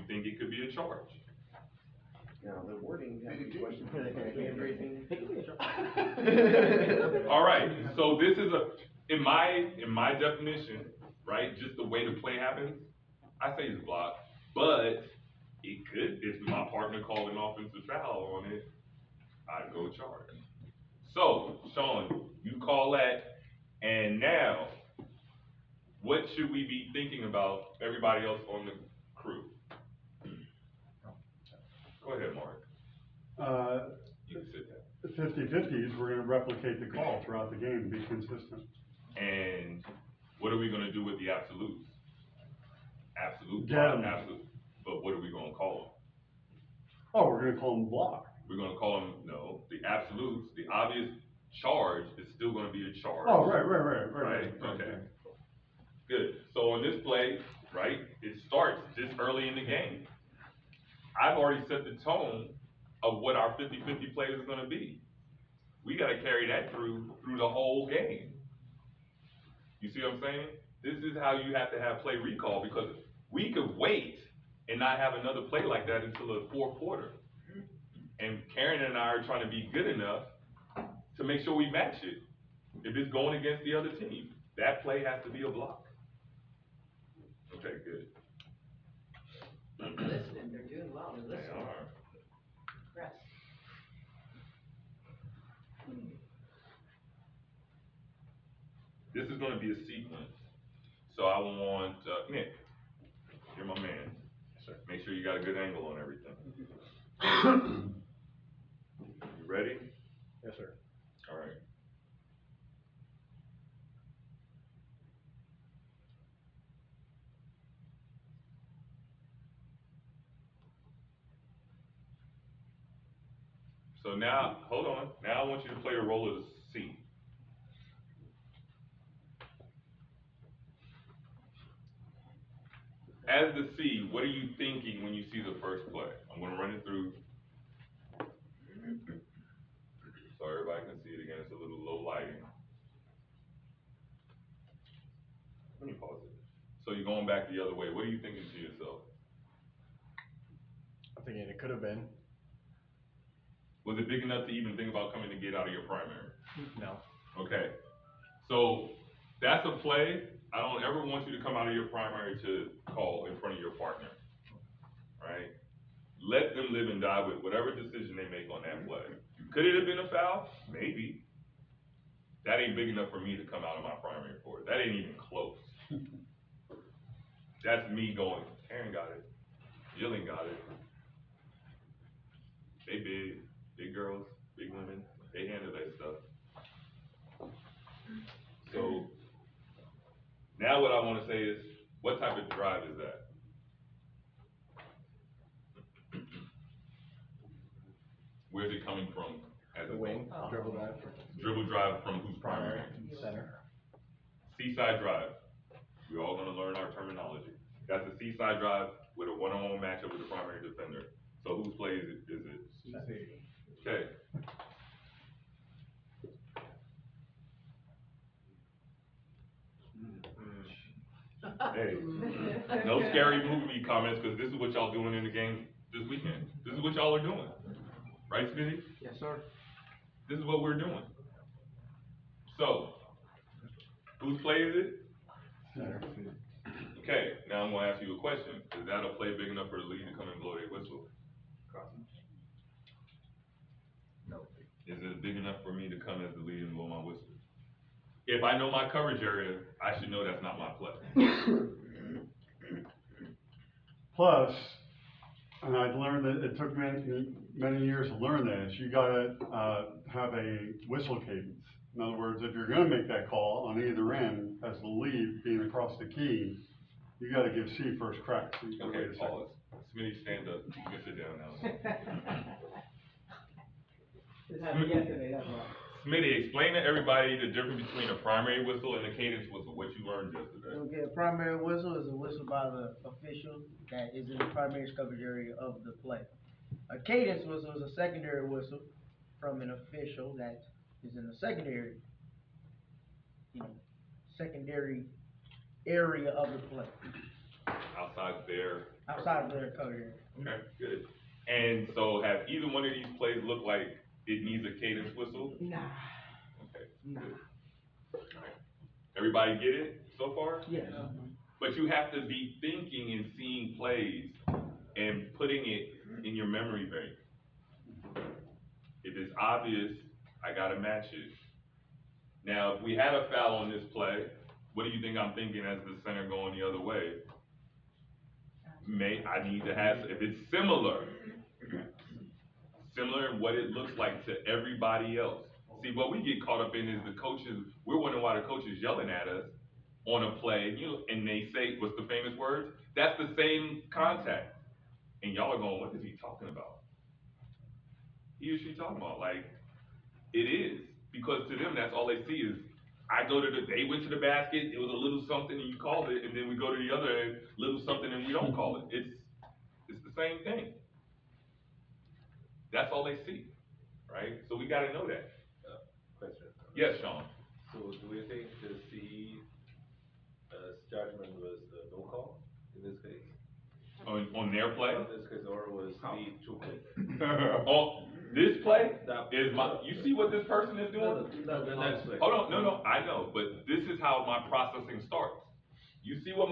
think it could be a charge? Now, the wording has to be questioned. All right, so this is in my definition, right, just the way the play happens, I say it's blocked, but it could, if my partner called an offensive foul on it, I'd go charge. So, Sean, you call that, and now, what should we be thinking about everybody else on the crew? Go ahead, Mark. You can sit down. 50-50s, we're gonna replicate the call throughout the game to be consistent. And what are we gonna do with the absolutes? Absolute, Yeah. absolute. But what are we gonna call them? Oh, we're gonna call them block. We're gonna call them, no, the absolutes, the obvious charge is still gonna be a charge. Oh, right. Right, okay. Good. So on this play, right, it starts this early in the game. I've already set the tone of what our 50-50 play is gonna be. We gotta carry that through the whole game. You see what I'm saying? This is how you have to have play recall, because we could wait and not have another play like that until the fourth quarter. And Karen and I are trying to be good enough to make sure we match it. If it's going against the other team, that play has to be a block. Okay, good. Listening, they're doing well, they're They listening. are. Press. This is gonna be a sequence. So I want, Nick, you're my man. Yes, sir. Make sure you got a good angle on everything. You ready? Yes, sir. All right. So now, hold on. Now I want you to play the role of the C. As the C, what are you thinking when you see the first play? I'm gonna run it through. So everybody can see it again. It's a little low lighting. Let me pause it. So you're going back the other way. What are you thinking to yourself? I'm thinking it could have been. Was it big enough to even think about coming to get out of your primary? No. Okay. So that's a play. I don't ever want you to come out of your primary to call in front of your partner. Right? Let them live and die with whatever decision they make on that play. Could it have been a foul? Maybe. That ain't big enough for me to come out of my primary for it. That ain't even close. That's me going, Aaron got it. Jillian got it. They big girls, big women, they handle that stuff. So now what I want to say is, what type of drive is that? Where's it coming from? As The a wing, dribble drive. Dribble drive from whose primary? Center. Seaside drive. We're all gonna learn our terminology. That's a seaside drive with a one-on-one matchup with the primary defender. So whose play is it? Okay. Hey, no scary movie comments, because this is what y'all doing in the game this weekend. This is what y'all are doing. Right, Smitty? Yes, sir. This is what we're doing. So, whose play is it? Center. Okay, now I'm gonna ask you a question. Is that a play big enough for the lead to come and blow their whistle? No. Is it big enough for me to come as the lead and blow my whistle? If I know my coverage area, I should know that's not my play. Plus, and I've learned that it took many years to learn this, you gotta, have a whistle cadence. In other words, if you're gonna make that call on either end, as the lead being across the key, you gotta give C first crack. So you can wait Okay, a second. pause. Smitty, stand up. You can sit down now. This happened yesterday, that's why. Smitty, explain to everybody the difference between a primary whistle and a cadence whistle, what you learned yesterday. Okay, a primary whistle is a whistle by the official that is in the primary coverage area of the play. A cadence whistle is a secondary whistle from an official that is in the secondary, secondary area of the play. Outside outside their. outside of their coverage area. Okay, good. And so have either one of these plays look like it needs a cadence whistle? Nah, Okay, nah. good. Alright. Everybody get it so far? Yes. But you have to be thinking and seeing plays and putting it in your memory bank. If it's obvious, I gotta match it. Now, if we had a foul on this play, what do you think I'm thinking as the center going the other way? I need to have, if it's similar in what it looks like to everybody else. See, what we get caught up in is the coaches, we're wondering why the coach is yelling at us on a play, and they say, what's the famous words? That's the same contact. And y'all are going, what is he talking about? He or she talking about, like, it is. Because to them, that's all they see is, they went to the basket, it was a little something and you called it, and then we go to the other end, little something and we don't call it. It's the same thing. That's all they see, right? So we gotta know that. Question. Yes, Sean? So do we think the C, judgment was the no call in this case? On their play? In this case, or was the two play? On this play is you see what this person is doing? The next play. Hold on, no, I know, but this is how my processing starts. You see what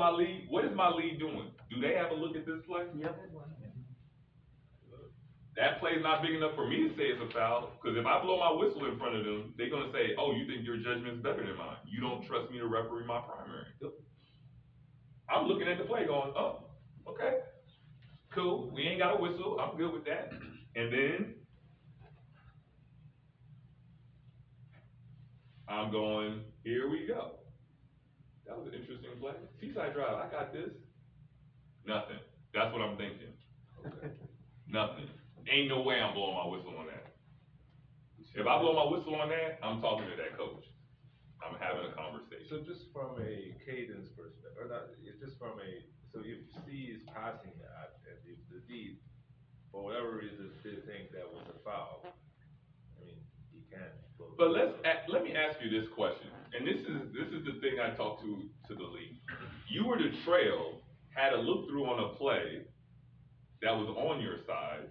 is my lead doing? Do they have a look at this play? Yep. That play's not big enough for me to say it's a foul, because if I blow my whistle in front of them, they're gonna say, oh, you think your judgment's better than mine. You don't trust me to referee my primary. I'm looking at the play going, oh, okay, cool, we ain't got a whistle, I'm good with that. And then I'm going, here we go. That was an interesting play. Seaside Drive, I got this. Nothing. That's what I'm thinking. Nothing. Ain't no way I'm blowing my whistle on that. If I blow my whistle on that, I'm talking to that coach. I'm having a conversation. So just from a cadence perspective, or not, it's just from so if C is passing that, and if the D, for whatever reason, they think that was a foul, I mean, he can't. But let me ask you this question, and this is the thing I talked to the league. You were the trail, had a look through on a play that was on your side,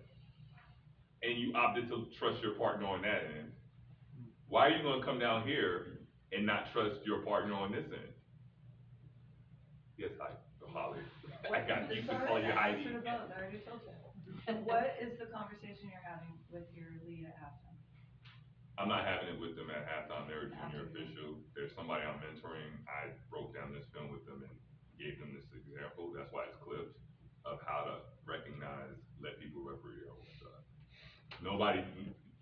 and you opted to trust your partner on that end. Why are you gonna come down here and not trust your partner on this end? Yes, Holly. I got used to calling you Heidi. I already told you. What is the conversation you're having with your lead at halftime? I'm not having it with them at halftime. They're a junior official. There's somebody I'm mentoring. I broke down this film with them and gave them this example. That's why it's clips of how to recognize, let people referee their own side. Nobody,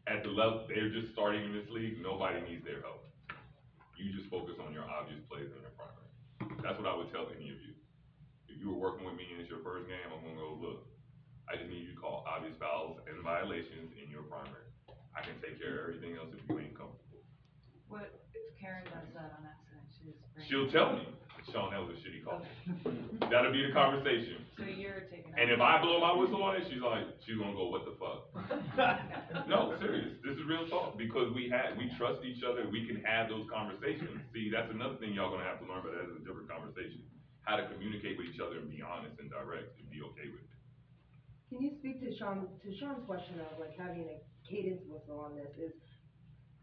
at the level, they're just starting in this league, nobody needs their help. You just focus on your obvious plays in your primary. That's what I would tell any of you. If you were working with me and it's your first game, I'm gonna go, look, I just need you to call obvious fouls and violations in your primary. I can take care of everything else if you ain't comfortable. What if Karen does that on accident? She'll tell me, Sean, that was a shitty call. That'll be the conversation. So you're taking. And if I blow my whistle on it, she's gonna go, what the fuck? No, serious, this is real talk, because we trust each other, we can have those conversations. See, that's another thing y'all gonna have to learn, but that's a different conversation. How to communicate with each other and be honest and direct and be okay with it. Can you speak to Sean's question of like having a cadence whistle on this is,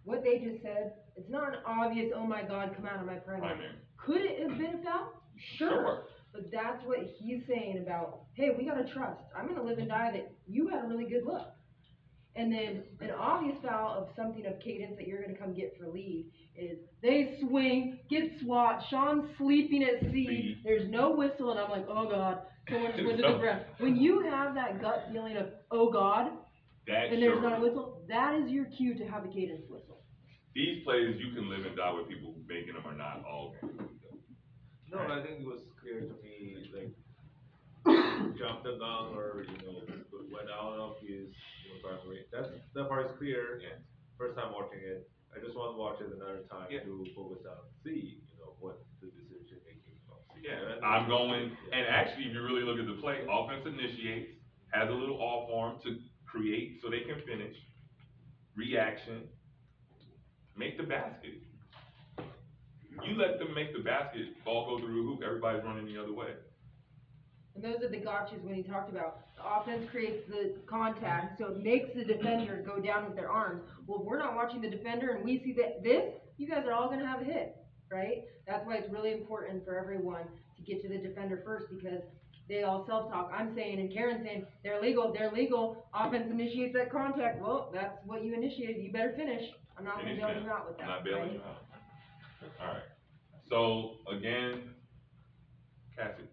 what they just said, it's not an obvious, oh my God, come out of my primary. Could it have been a foul? Sure. But that's what he's saying about, hey, we gotta trust. I'm gonna live and die that you had a really good look. And then an obvious foul of something of cadence that you're gonna come get for lead is they swing, get swat, Sean's sleeping at sea, there's no whistle, and I'm like, oh God, someone just went to the ground. When you have that gut feeling of, oh God, and there's not a whistle, that is your cue to have a cadence whistle. These plays, you can live and die with people making them or not all games. No, I think it was clear to me, like, jumped the gun or, went out of his, primary. That part is clear. Yeah. First time watching it, I just want to watch it another time Yeah. to focus on, see, what the decision making of. Yeah, I'm going, and actually, if you really look at the play, offense initiates, has a little off arm to create so they can finish, reaction, make the basket. You let them make the basket, ball go through the hoop, everybody's running the other way. And those are the gotchas when he talked about, the offense creates the contact, so it makes the defender go down with their arms. Well, if we're not watching the defender and we see this, you guys are all gonna have a hit, right? That's why it's really important for everyone to get to the defender first, because they all self-talk. I'm saying, and Karen's saying, they're legal, offense initiates that contact, well, that's what you initiated, you better finish. I'm not gonna Finish bail now. you out with that, I'm not bailing right? you out. Alright, so, again, Cassie.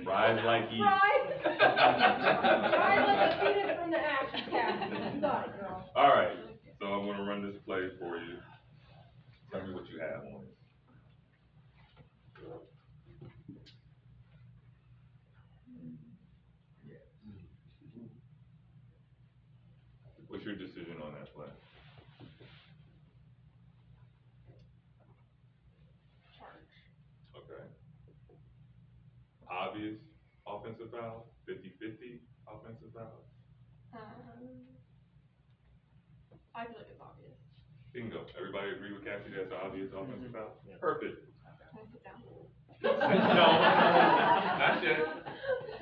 Rise like Eve. Rise like a phoenix from the ashes, Cassie. You got it, girl. Alright, so I'm gonna run this play for you. Tell me what you have on it. What's your decision on that play? Okay. Obvious offensive foul, 50-50 offensive foul? I feel like it's obvious. Bingo. Everybody agree with Cassie that's an obvious offensive foul? Yeah. Perfect. Can I sit down? No, not yet.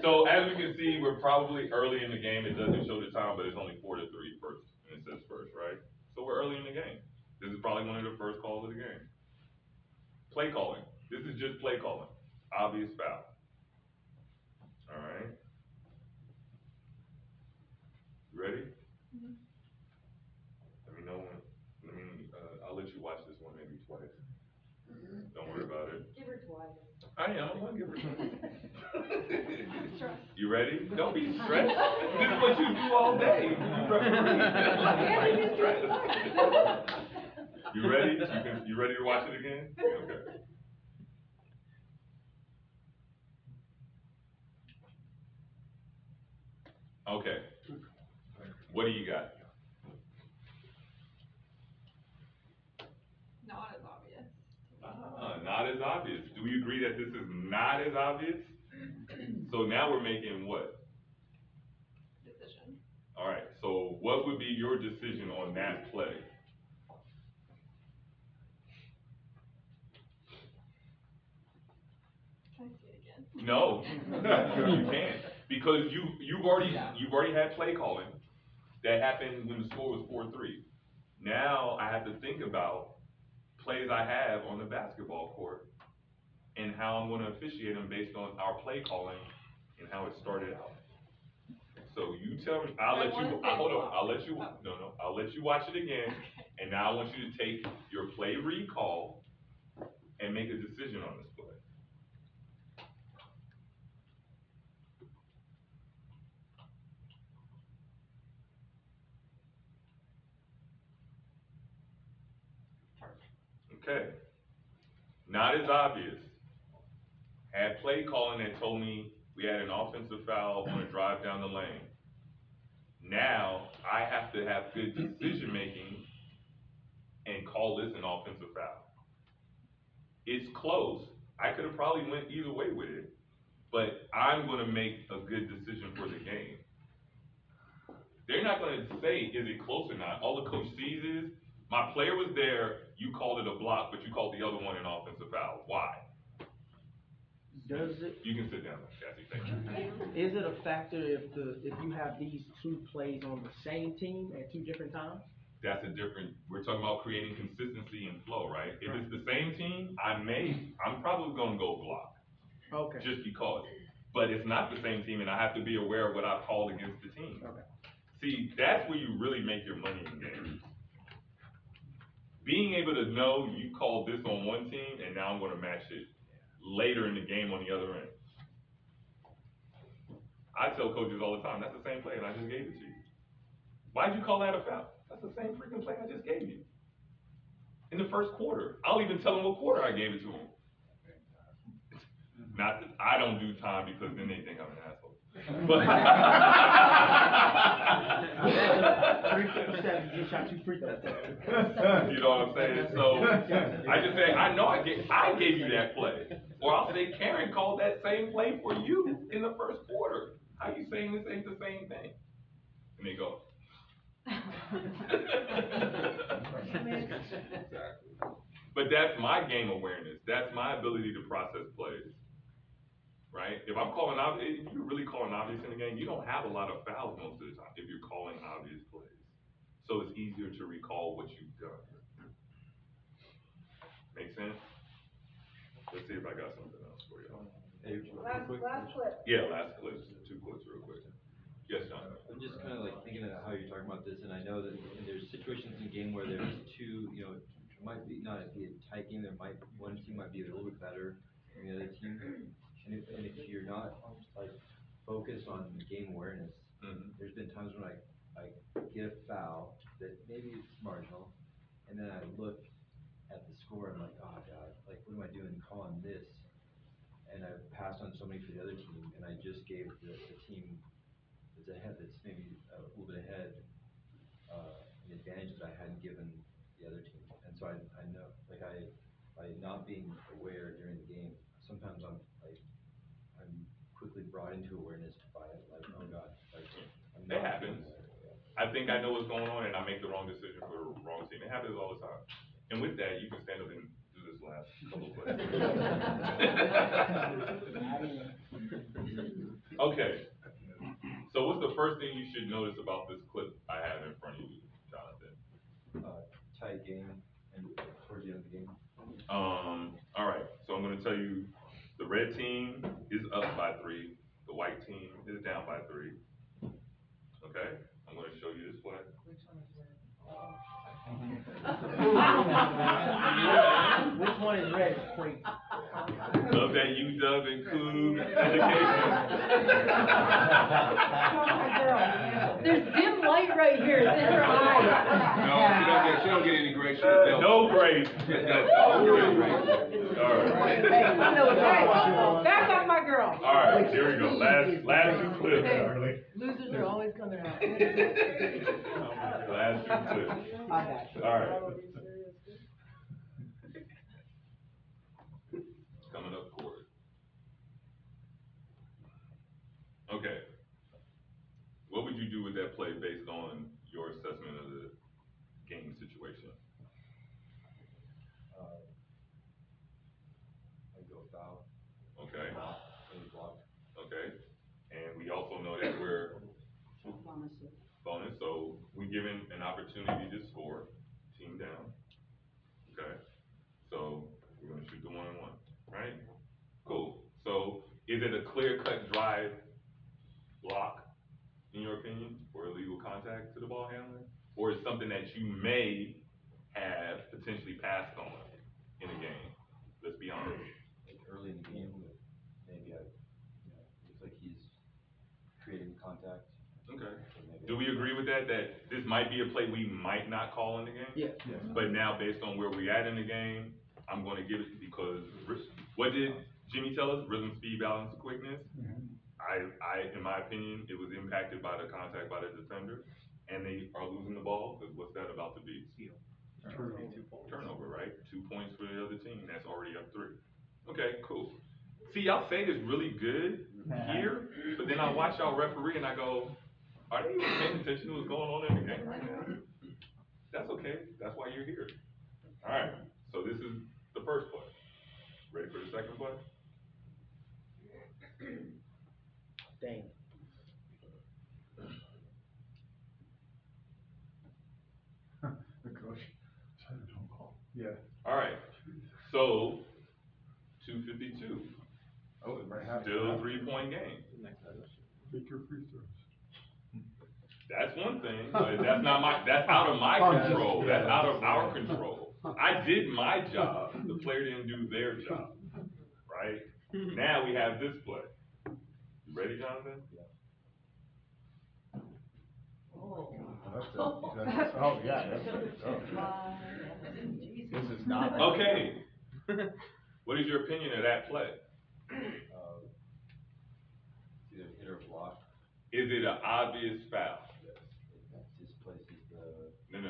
So as we can see, we're probably early in the game. It doesn't show the time, but it's only 4-3 first, and it says first, right? So we're early in the game. This is probably one of the first calls of the game. Play calling. This is just play calling. Obvious foul. All right. You ready? Mhm. Let me know when. I'll let you watch this one maybe twice. Don't worry about it. Give her twice. I am. I'm gonna give her twice. Stress. You ready? Don't be stressed. This is what you do all day. You referee. You ready? You ready to watch it again? Okay. Okay. What do you got? Not as obvious. Not as obvious. Do we agree that this is not as obvious? So now we're making what? Decision. All right, so what would be your decision on that play? Can I see it again? No, you can't, because you've already had play calling that happened when the score was 4-3. Now I have to think about plays I have on the basketball court and how I'm gonna officiate them based on our play calling and how it started out. So you tell me, I'll let you watch it again, and now I want you to take your play recall and make a decision on this play. Okay, not as obvious. Had play calling that told me we had an offensive foul on a drive down the lane. Now, I have to have good decision making and call this an offensive foul. It's close. I could have probably went either way with it, but I'm gonna make a good decision for the game. They're not gonna say, is it close or not? All the coach sees is, my player was there, you called it a block, but you called the other one an offensive foul. Why? Does it, You can sit down, Cassie, thank you. is it a factor if you have these two plays on the same team at two different times? We're talking about creating consistency and flow, right? If it's the same team, I'm probably gonna go block. Okay. Just because. But it's not the same team, and I have to be aware of what I've called against the team. Okay. See, that's where you really make your money in games. Being able to know you called this on one team, and now I'm gonna match it later in the game on the other end. I tell coaches all the time, that's the same play, and I just gave it to you. Why'd you call that a foul? That's the same freaking play I just gave you. In the first quarter. I'll even tell them what quarter I gave it to them. Not that, I don't do time because then they think I'm an asshole. But. You shot two free throws. You know what I'm saying? So, I just say, I know I gave you that play. Or I'll say, Karen called that same play for you in the first quarter. How you saying this ain't the same thing? And they go. Exactly. But that's my game awareness, that's my ability to process plays, right? If I'm calling out, if you're really calling obvious in the game, you don't have a lot of fouls most of the time if you're calling obvious plays. So it's easier to recall what you've done. Make sense? Let's see if I got something else for you. Last clip. Yeah, last clips, 2 clips real quick. Yes, John? I'm just kind of like thinking of how you're talking about this, and I know that there's situations in the game where there's two, you know, it might be not be a tight game. One team might be a little bit better than the other team, and if you're not like focused on game awareness, there's been times when I get a foul that maybe it's marginal, and then I look at the score and I'm like, oh god, like what am I doing calling this? And I passed on somebody for the other team, and I just gave the team that's ahead, that's maybe a little bit ahead, an advantage that I hadn't given the other team. And so I know, like by not being aware during the game, sometimes I'm quickly brought into awareness by like, oh god, like I'm It not happens. doing that. I think I know what's going on and I make the wrong decision for the wrong team. It happens all the time. And with that, you can stand up and do this last couple of plays. Okay. So what's the first thing you should notice about this clip I have in front of you, Jonathan? Tight game and towards the end of the game. All right. So I'm going to tell you the red team is up by 3. The white team is down by 3. Okay? I'm going to show you this play. Which one is red? Wait. Love that UW and Coug education. There's dim light right here, it's in her eye. No, she don't get any grace. No grace. All right. Hey, I know what you're talking. Back up my girl. All right, here we go. Last 2 clips. Hey, losers are always coming out. Last 2 clips. I got you. All right. Coming up court. Okay. What would you do with that play based on your assessment of the game situation? I'd go foul. Okay. Maybe block. Okay. And we also know that we're bonus, so we given an opportunity to score, team down. Okay. So we're gonna shoot the 1-on-1, right? Cool. So is it a clear-cut drive block, in your opinion, or illegal contact to the ball handler? Or is something that you may have potentially passed on in the game? Let's be honest. Like early in the game, maybe looks like he's creating contact. Okay. Do we agree with that this might be a play we might not call in the game? Yeah. But now, based on where we're at in the game, I'm gonna give it because, what did Jimmy tell us? Rhythm, speed, balance, quickness? In my opinion, it was impacted by the contact by the defender, and they are losing the ball, because what's that about to be? Turnover, right? 2 points for the other team, that's already up 3. Okay, cool. See, y'all say this really good here, but then I watch y'all referee and I go, are they even paying attention to what's going on in the game right now? That's okay, that's why you're here. Alright, so this is the first play. Ready for the second play? Dang. The coach said a don't call. Yeah. Alright, so 2:52. Oh, it might happen. Still a 3-point game. Take your free throws. That's one thing, but that's out of my control, that's out of our control. I did my job, the player didn't do their job, right? Now we have this play. You ready, Jonathan? Oh, yeah. This is not. Okay. What is your opinion of that play? It's either hit or block. Is it an obvious foul? Yes. It displaces the. No.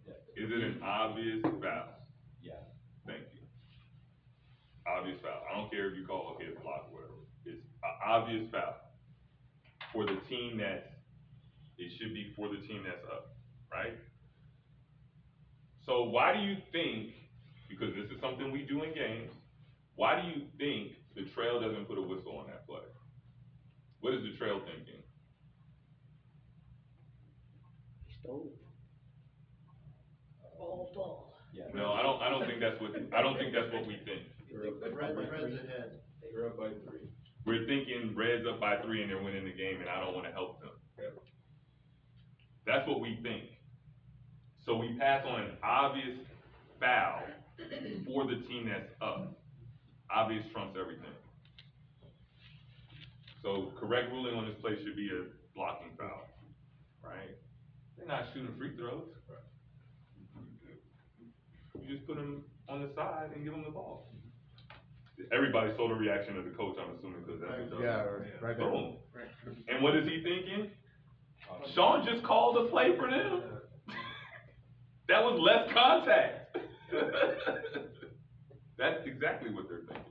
Yeah. Is it an obvious foul? Yeah. Thank you. Obvious foul. I don't care if you call it hit, block, whatever. It's an obvious foul for the team it should be for the team that's up, right? So why do you think because this is something we do in games, why do you think the trail doesn't put a whistle on that play? What is the trail thinking? Stole. All ball. No, I don't think that's what we think. Red's ahead. They're up by 3. We're thinking Red's up by 3 and they're winning the game and I don't wanna help them. That's what we think. So we pass on an obvious foul for the team that's up. Obvious trumps everything. So correct ruling on this play should be a blocking foul, right? They're not shooting free throws. You just put them on the side and give them the ball. Everybody saw the reaction of the coach, I'm assuming, because that's what Right there. boom. And what is he thinking? Sean just called a play for them. That was less contact. That's exactly what they're thinking.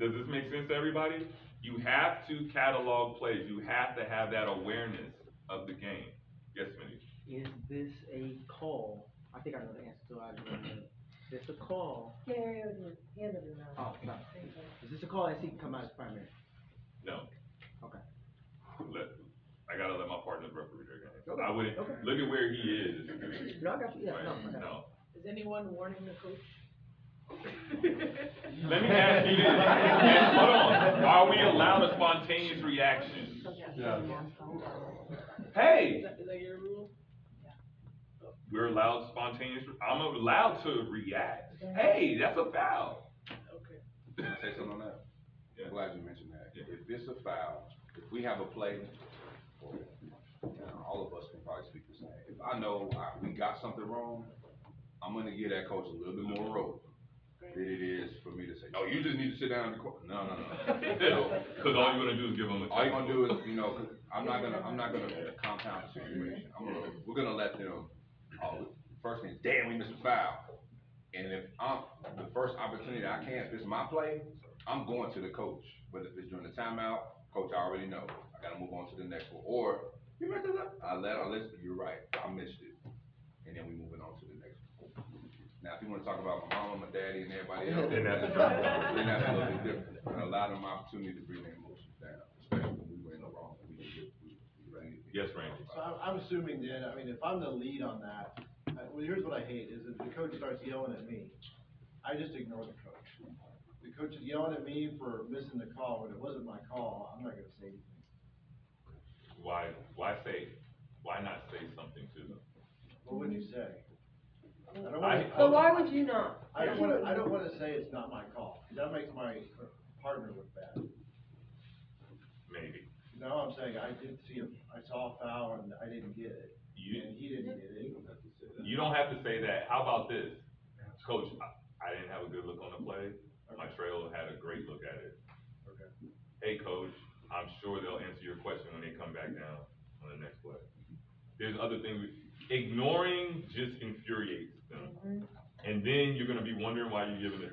Does this make sense to everybody? You have to catalog plays. You have to have that awareness of the game. Yes, Smitty? Is this a call? I think I know the answer to it. Is this a call? Gary, with your hand over your mouth. Oh, no. Is this a call that he can come out as primary? No. Okay. I gotta let my partners referee their game. Okay, I wouldn't, okay. look at where he is. No, I got you, yeah, Right, no, I got you. no. Is anyone warning the coach? Let me ask you this, and hold on, are we allowed a spontaneous reaction? Yeah. Hey, Is that your rule? we're allowed spontaneous, I'm allowed to react. Hey, that's a foul. Okay. Can I say something on that? Yeah. I'm glad you mentioned that. Yeah. If it's a foul, if we have a play, all of us can probably speak the same. If I know we got something wrong, I'm gonna give that coach a little bit more rope than it is for me to say, no, you just need to sit down and record. No. Cause all you're gonna do is give them a All you're gonna do technical. is, I'm not gonna compound the situation. We're gonna let them, first thing, damn, we missed a foul. And if the first opportunity I can, if it's my play, I'm going to the coach. But if it's during the timeout, coach, I already know. I gotta move on to the next one. Or, you messed it up. I listen, you're right, I missed it. And then we moving on to the next one. Now, if you wanna talk about my mama, my daddy, and everybody else, Then that's a then that's a little bit different. But allow them opportunity to bring their emotions down, especially when we were in the wrong. Yes, Randy. So I'm assuming then, I mean, if I'm the lead on that, well, here's what I hate, is if the coach starts yelling at me, I just ignore the coach. The coach is yelling at me for missing the call, when it wasn't my call, I'm not gonna say anything. Why not say something to them? What would you say? But why would you not? I don't wanna say it's not my call, 'cause that makes my partner look bad. Maybe. No, I'm saying I saw a foul and I didn't get it, and he didn't get it. You don't have to say that. How about this? Coach, I didn't have a good look on the play. My trail had a great look at it. Okay. Hey, coach, I'm sure they'll answer your question when they come back down on the next play. There's other things. Ignoring just infuriates them. And then you're gonna be wondering why you're giving a